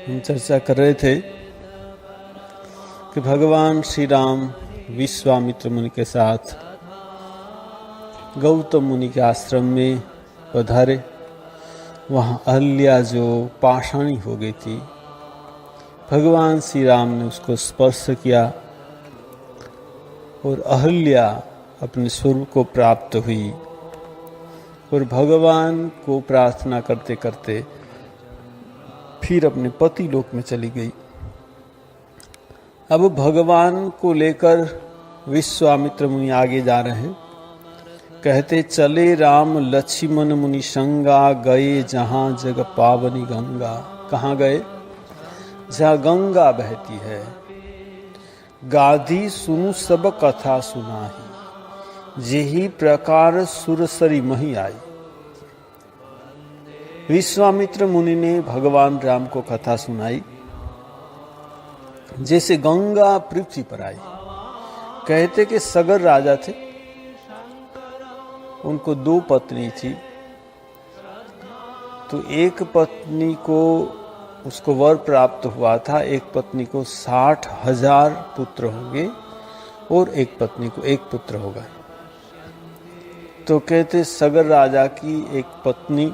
हम चर्चा कर रहे थे कि भगवान श्री राम विश्वामित्र मुनि के साथ गौतम मुनि के आश्रम में पधारे। वहाँ अहल्या जो पाषाणी हो गई थी, भगवान श्री राम ने उसको स्पर्श किया और अहल्या अपने स्वरूप को प्राप्त हुई और भगवान को प्रार्थना करते करते फिर अपने पति लोक में चली गई। अब भगवान को लेकर विश्वामित्र मुनि आगे जा रहे हैं। कहते चले राम लक्ष्मण मुनि संगा, गए जहाँ जग पावनी गंगा। कहाँ गए? जहाँ गंगा बहती है। गाधी सुनु सब कथा सुनाही, जेहि प्रकार सुरसरी मही आई। विश्वामित्र मुनि ने भगवान राम को कथा सुनाई जैसे गंगा पृथ्वी पर आई। कहते कि सगर राजा थे, उनको 2 पत्नी थी। तो एक पत्नी को उसको वर प्राप्त हुआ था, एक पत्नी को 60,000 पुत्र होंगे और एक पत्नी को 1 पुत्र होगा। तो कहते सगर राजा की एक पत्नी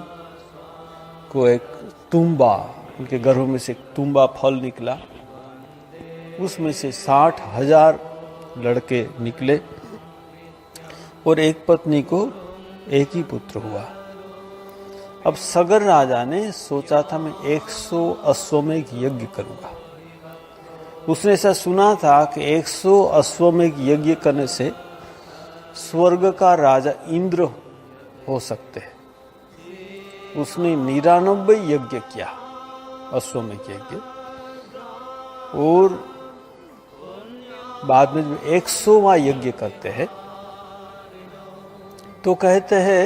को एक तुम्बा, उनके गर्भ में से एक तुम्बा फल निकला, उसमें से 60,000 लड़के निकले और एक पत्नी को 1 ही पुत्र हुआ। अब सगर राजा ने सोचा था मैं 100 अश्वमेध यज्ञ करूंगा। उसने ऐसा सुना था कि 100 अश्वमेध यज्ञ करने से स्वर्ग का राजा इंद्र हो सकते हैं। उसने 99 यज्ञ किया, अश्वमेध यज्ञ, और बाद में जब 100वां यज्ञ करते हैं तो कहते हैं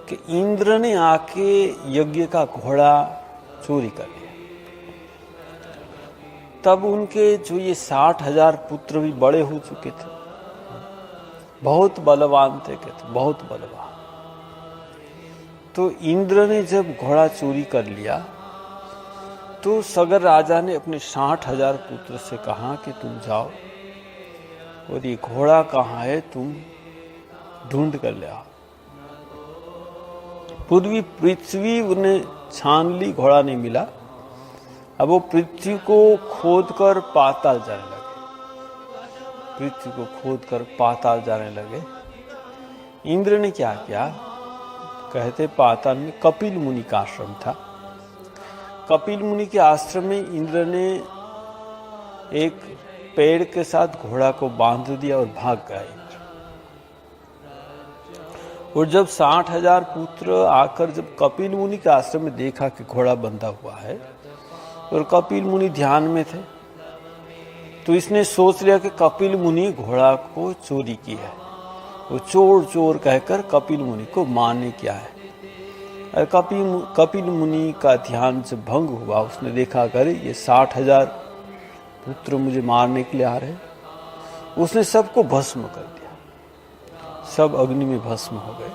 कि इंद्र ने आके यज्ञ का घोड़ा चोरी कर लिया। तब उनके जो ये 60,000 पुत्र भी बड़े हो चुके थे, बहुत बलवान थे, कहते बहुत बलवान। तो इंद्र ने जब घोड़ा चोरी कर लिया तो सगर राजा ने अपने 60,000 पुत्र से कहा कि तुम जाओ और ये घोड़ा कहाँ है तुम ढूंढ कर ले आओ। पूर्वी पृथ्वी उन्हें छान ली, घोड़ा नहीं मिला। अब वो पृथ्वी को खोद कर पाताल जाने लगे, पृथ्वी को खोद कर पाताल जाने लगे। इंद्र ने क्या किया? कहते पाताल में कपिल मुनि का आश्रम था। कपिल मुनि के आश्रम में इंद्र ने एक पेड़ के साथ घोड़ा को बांध दिया और भाग गया इंद्र। और जब 60,000 पुत्र आकर जब कपिल मुनि के आश्रम में देखा कि घोड़ा बंधा हुआ है और कपिल मुनि ध्यान में थे, तो इसने सोच लिया कि कपिल मुनि घोड़ा को चोरी की है। वो चोर चोर कहकर कपिल मुनि को मारने क्या है। और कपिल मुनि का ध्यान जब भंग हुआ, उसने देखा करे ये 60,000 पुत्र मुझे मारने के लिए आ रहे। उसने सबको भस्म कर दिया, सब अग्नि में भस्म हो गए।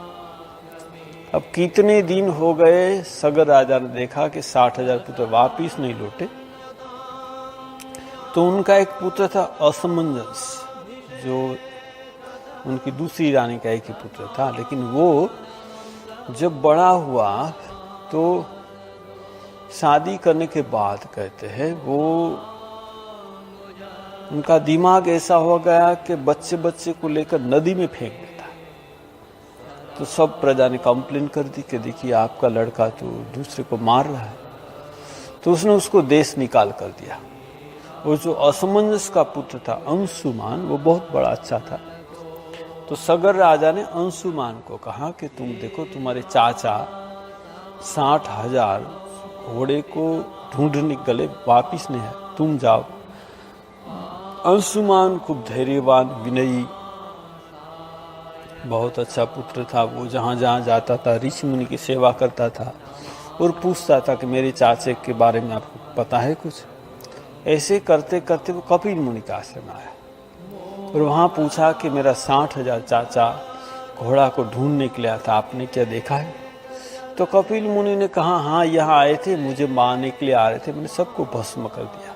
अब कितने दिन हो गए, सगर राजा ने देखा कि 60,000 पुत्र वापिस नहीं लौटे। तो उनका एक पुत्र था असमंजस, जो उनकी दूसरी रानी का 1 ही पुत्र था। लेकिन वो जब बड़ा हुआ तो शादी करने के बाद कहते हैं वो उनका दिमाग ऐसा हो गया कि बच्चे बच्चे को लेकर नदी में फेंक देता। तो सब प्रजा ने कंप्लेन कर दी कि देखिए आपका लड़का तो दूसरे को मार रहा है। तो उसने उसको देश निकाल कर दिया। और जो असमंजस का पुत्र था अंशुमान, वो बहुत बड़ा अच्छा था। तो सगर राजा ने अंशुमान को कहा कि तुम देखो तुम्हारे चाचा 60,000 घोड़े को ढूंढने गले, वापिस नहीं है, तुम जाओ। अंशुमान खूब धैर्यवान, विनयी, बहुत अच्छा पुत्र था। वो जहाँ जहाँ जाता था ऋषि मुनि की सेवा करता था और पूछता था कि मेरे चाचे के बारे में आपको पता है कुछ। ऐसे करते करते वो कपिल मुनि का आश्रम आया और वहाँ पूछा कि मेरा 60,000 चाचा घोड़ा को ढूंढने के लिए आया था, आपने क्या देखा है? तो कपिल मुनि ने कहा, हाँ यहाँ आए थे, मुझे मारने के लिए आ रहे थे, मैंने सबको भस्म कर दिया।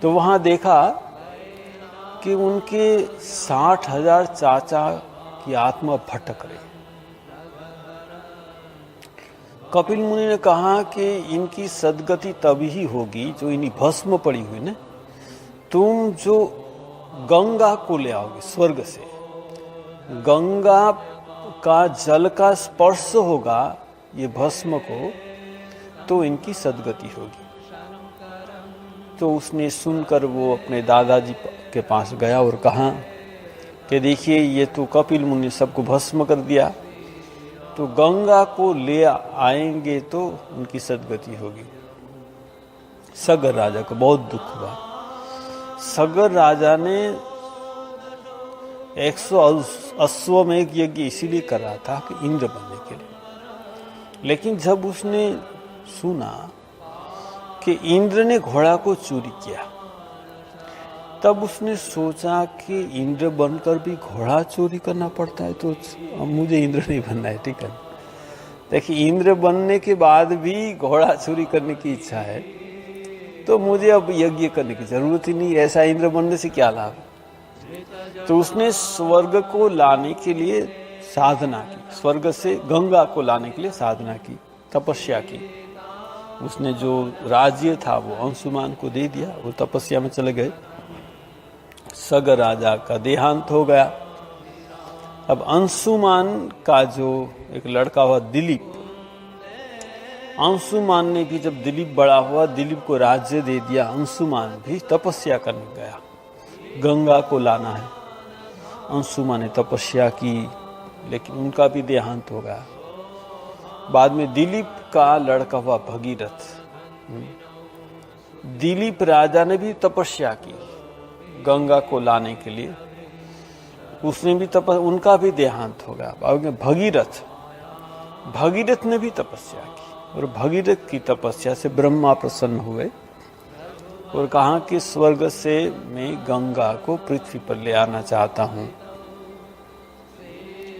तो वहां देखा कि उनके 60,000 चाचा की आत्मा भटक रही। कपिल मुनि ने कहा कि इनकी सदगति तभी होगी जो इन्हीं भस्म पड़ी हुई ना, तुम जो गंगा को ले आओगे स्वर्ग से, गंगा का जल का स्पर्श होगा ये भस्म को, तो इनकी सदगति होगी। तो उसने सुनकर वो अपने दादाजी के पास गया और कहा कि देखिए ये तो कपिल मुनि सबको भस्म कर दिया, तो गंगा को ले आएंगे तो उनकी सदगति होगी। सगर राजा को बहुत दुख हुआ। सगर राजा ने 100 अश्वमेघ यज्ञ इसीलिए कर रहा था कि इंद्र बनने के लिए, लेकिन जब उसने सुना कि इंद्र ने घोड़ा को चोरी किया, तब उसने सोचा कि इंद्र बनकर भी घोड़ा चोरी करना पड़ता है, तो अब मुझे इंद्र नहीं बनना है। ठीक है, देखिए इंद्र बनने के बाद भी घोड़ा चोरी करने की इच्छा है, तो मुझे अब यज्ञ करने की जरूरत ही नहीं, ऐसा इंद्र बनने से क्या लाभ। तो उसने स्वर्ग को लाने के लिए साधना की, स्वर्ग से गंगा को लाने के लिए साधना की, तपस्या की। उसने जो राज्य था वो अंशुमान को दे दिया, वो तपस्या में चले गए। सगर राजा का देहांत हो गया। अब अंशुमान का जो एक लड़का हुआ दिलीप, अंशुमान ने भी जब दिलीप बड़ा हुआ, दिलीप को राज्य दे दिया। अंशुमान भी तपस्या करने गया, गंगा को लाना है। अंशुमान ने तपस्या की, लेकिन उनका भी देहांत हो गया। बाद में दिलीप का लड़का हुआ भगीरथ, दिलीप राजा ने भी तपस्या की गंगा को लाने के लिए, उसने भी उनका भी देहांत हो गया। भगीरथ ने भी तपस्या की, और भगीरथ की तपस्या से ब्रह्मा प्रसन्न हुए और कहा कि स्वर्ग से मैं गंगा को पृथ्वी पर ले आना चाहता हूं।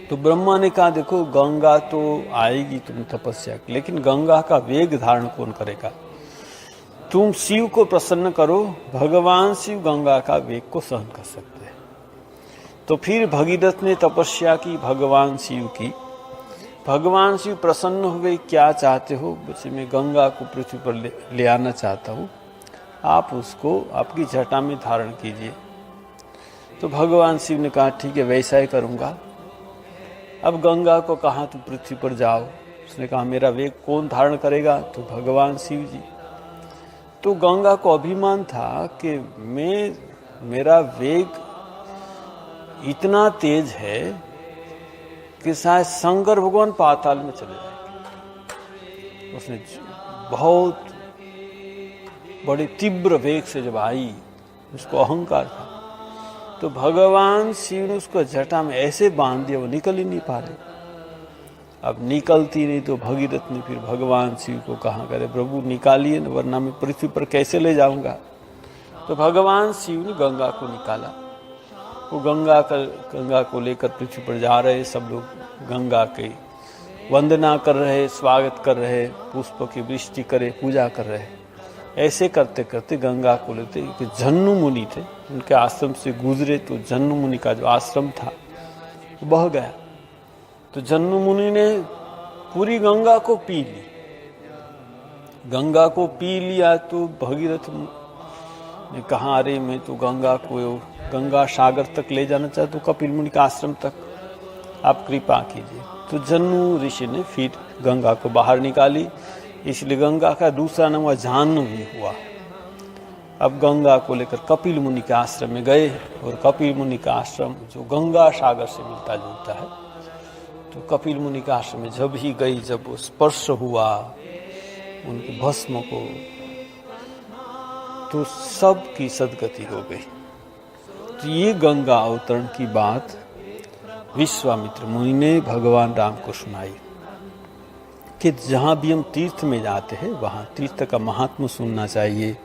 तो ब्रह्मा ने कहा, देखो गंगा तो आएगी तुम तपस्या की, लेकिन गंगा का वेग धारण कौन करेगा? तुम शिव को प्रसन्न करो, भगवान शिव गंगा का वेग को सहन कर सकते हैं। तो फिर भगीरथ ने तपस्या की भगवान शिव की। भगवान शिव प्रसन्न हुए, क्या चाहते हो? बच्चे मैं गंगा को पृथ्वी पर ले आना चाहता हूँ, आप उसको आपकी जटा में धारण कीजिए। तो भगवान शिव ने कहा ठीक है, वैसा ही करूँगा। अब गंगा को कहा तुम पृथ्वी पर जाओ, उसने कहा मेरा वेग कौन धारण करेगा? तो भगवान शिव जी। तो गंगा को अभिमान था कि मेरा वेग इतना तेज है कि शायद शंकर भगवान पाताल में चले जाएंगे। उसने बहुत बड़े तीव्र वेग से जब आई, उसको अहंकार था, तो भगवान शिव ने उसको जटा में ऐसे बांध दिया वो निकल ही नहीं पा रहे। अब निकलती नहीं तो भगीरथ ने फिर भगवान शिव को कहा, करे प्रभु निकालिए, वरना मैं पृथ्वी पर कैसे ले जाऊंगा। तो भगवान शिव ने गंगा को निकाला। वो गंगा को लेकर पृथ्वी पर जा रहे, सब लोग गंगा के वंदना कर रहे, स्वागत कर रहे, पुष्प की वृष्टि करे, पूजा कर रहे। ऐसे करते करते गंगा को लेते कि जन्नू मुनि थे, उनके आश्रम से गुजरे, तो जन्नू मुनि का जो आश्रम था वो बह गया। तो जन्नू मुनि ने पूरी गंगा को पी ली। गंगा को पी लिया तो भगीरथ ने कहा, अरे मैं तो गंगा को गंगा सागर तक ले जाना चाहता हूँ, कपिल मुनि का आश्रम तक, आप कृपा कीजिए। तो जन्नू ऋषि ने फिर गंगा को बाहर निकाली, इसलिए गंगा का दूसरा नाम जाह्नवी हुआ। अब गंगा को लेकर कपिल मुनि के आश्रम में गए, और कपिल मुनि का आश्रम जो गंगा सागर से मिलता जुलता है, तो कपिल मुनि के आश्रम में जब ही गई, जब वो स्पर्श हुआ उनके भस्म को, तो सब की सदगति हो गई। तो ये गंगा अवतरण की बात विश्वामित्र मुनि ने भगवान राम को सुनाई कि जहाँ भी हम तीर्थ में जाते हैं वहाँ तीर्थ का महात्म्य सुनना चाहिए।